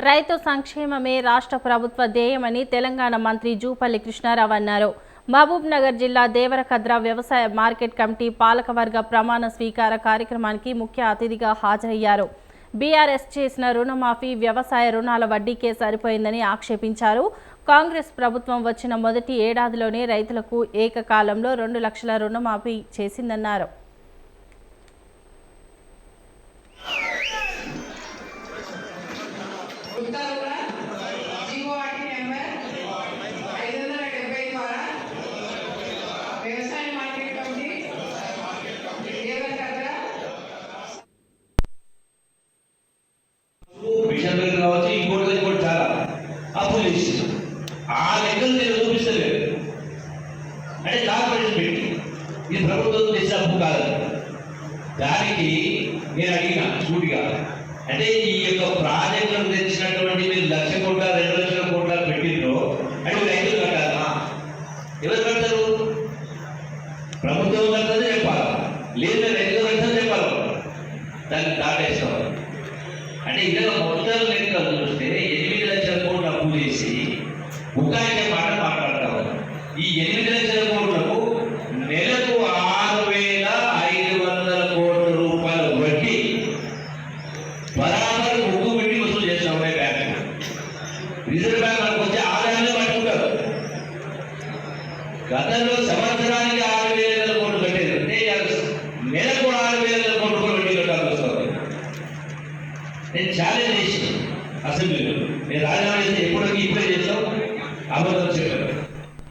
రైతు సంక్షేమమే రాష్ట్ర ప్రభుత్వ ధ్యేయమని తెలంగాణ మంత్రి జూపల్లి కృష్ణారావు అన్నారు. మహబూబ్ నగర్ జిల్లా దేవరకద్ర వ్యవసాయ మార్కెట్ కమిటీ పాలకవర్గ ప్రమాణ స్వీకార కార్యక్రమానికి ముఖ్య అతిథిగా హాజరయ్యారు. బీఆర్ఎస్ చేసిన రుణమాఫీ వ్యవసాయ రుణాల వడ్డీకే సరిపోయిందని ఆక్షేపించారు. కాంగ్రెస్ ప్రభుత్వం వచ్చిన మొదటి ఏడాదిలోనే రైతులకు ఏకకాలంలో 2 లక్షల రుణమాఫీ చేసిందన్నారు. అంటే కార్పొరేషన్ పెట్టి ఇది ప్రభుత్వం చేసే అప్పు కాదు. దానికి నేను అడిగిన సూటిగా, అంటే ఈ యొక్క ప్రాజెక్టులను తెచ్చినటువంటి మీరు 1,00,000 కోట్ల 2 లక్షల కోట్ల పెట్టిండ్రో అంటే రైతులు కట్టాలా? ఎవరు కడతారు? ప్రభుత్వం కడతారని చెప్పాలి, లేదు రైతులు కడతారని చెప్పాలి. దాన్ని దాటేస్తాం. అంటే ఇలా మొత్తం లెక్కలు చూస్తే 8 లక్షల కోట్లు అప్పు చేసి బుకాయితే మాట మాట్లాడతాము. ఈ 8 లక్షల కోట్లకు నెలకు 6,500 కోట్ల రూపాయల వడ్డీ బరాబర్ ముగ్గు పెట్టి వసూలు చేస్తాం. బ్యాంక్ రిజర్వ్ బ్యాంక్ మనకు వచ్చే ఆదాయాన్ని పట్టుకుంటారు. గతంలో సంవత్సరానికి 6,000 కోట్లు కట్టేది అంటే నెలకు 6,000 కోట్ల రూపాయలు వడ్డీ కట్టాల్సి వస్తుంది. నేను ఛాలెంజ్ చేసి అసెంబ్లీలో నేను